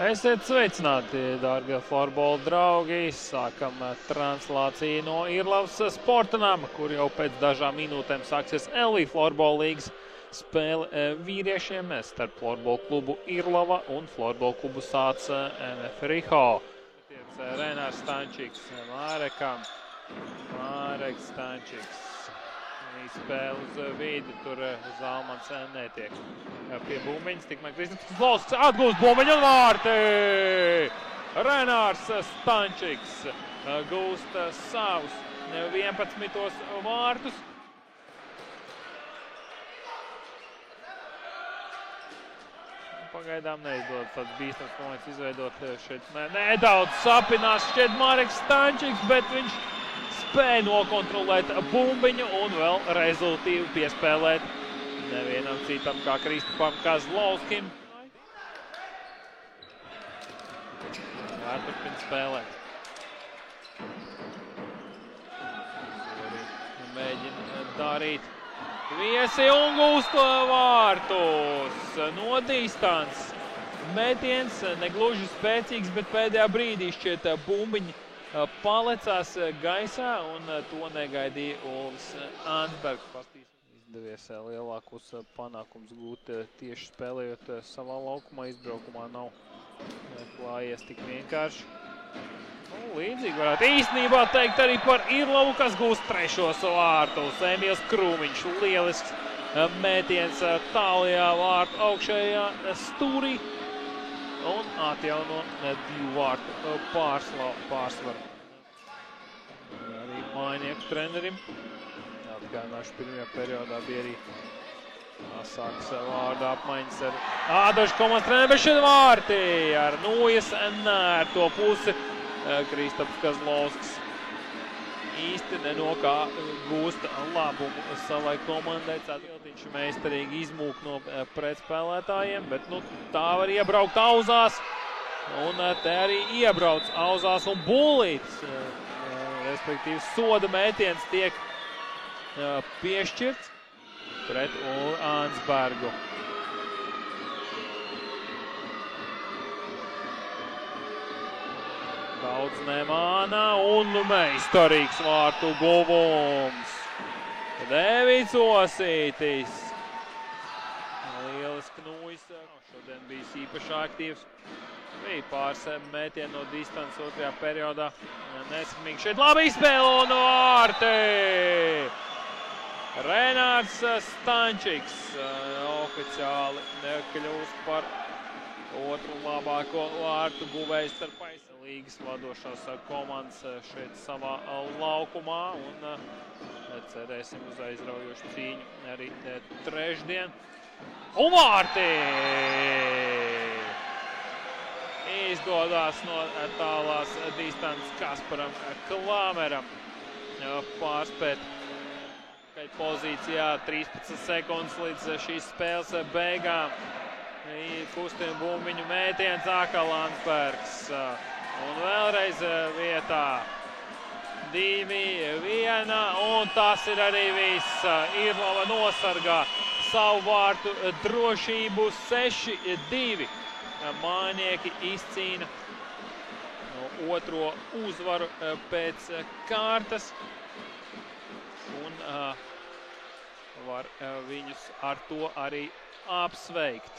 Esiet sveicināti, dārgie florbola draugi! Sākam translāciju no Irlavas sporta nama, kur jau pēc dažām minūtēm sāksies LV Florbola līgas spēle vīriešiem starp florbola klubu Irlava un florbola klubu Sāc NF Riho. Renārs Stančiks, Māreks Stančiks. Spēle uz vidi, tur Zalmans netiek pie bumbiņas, tikmēr Kristaps Volsks atgūst bumbiņu un vārti! Renārs Stančiks gūst savus 11. vārtus. Pagaidām neizdodas tāds bīstams moments izveidot šeit. Nedaudz sapinās šķiet Māreks Stančiks, bet viņš spēja nokontrolēt bumbiņu un vēl rezultīvi piespēlēt nevienam citam kā Kristupam Kazlovskim. Turpina spēlēt. Mēģina darīt viesi un gūst vārtus no distances. Metiens negluži spēcīgs, bet pēdējā brīdī šķiet bumbiņi palecās gaisā un to negaidīja Ulvis Ansbergs. Izdevies lielākos panākums gūt tieši spēlējot savā laukumā. Izbraukumā nav klājies tik vienkārši. Līdzīgi varētu īstenībā teikt arī par Irlavu, kas gūst 3. vārtus. Emīls Krūmiņš, lielisks mētiens tālajā vārtu augšējā stūrī un atjauno 2 vārtu pārsvaru. Arī mainieku trenerim. Atgādināšu, pirmajā periodā bija arī sāks vārdu apmaiņas ar Ādašu komandas treneru, bet šeit vārti ar Nūjas nērto pusi. Kristaps Kazlovskis īsti nenokā gūst labumu savai komandai. Viņš meistarīgi izmūk no pretspēlētājiem, bet tā var iebraukt auzās. Un te arī iebrauc auzās un bullīts. Respektīvi soda mētiens tiek piešķirts pret Ulvi Ansbergu. Daudz nemāna un meistarīgs vārtu guvums. Devīts Osītis. Lieliski Nūjas. Šodien bijis īpaši aktīvs. Bija pāris mētieni no distances otrajā periodā. Nesakmīgi šeit labi izspēle un vārti! Renārs Stančiks oficiāli kļūst par otru labāko vārtu guvējs starp līgas vadošās komandas šeit savā laukumā un cerēsim uz aizraujošu cīņu arī trešdien. Un vārti! Izdodās no tālās distances Kasparam Klāmeram pārspēt pozīcijā 13 sekundes līdz šīs spēles beigām. Kustina bumbiņu mētiens atkal Ansbergs. Un vēlreiz vietā 2-1, un tas ir arī viss. Irlava nosargā savu vārtu drošību 6-2. Mānieki izcīna otro uzvaru pēc kārtas un var viņus ar to arī apsveikt.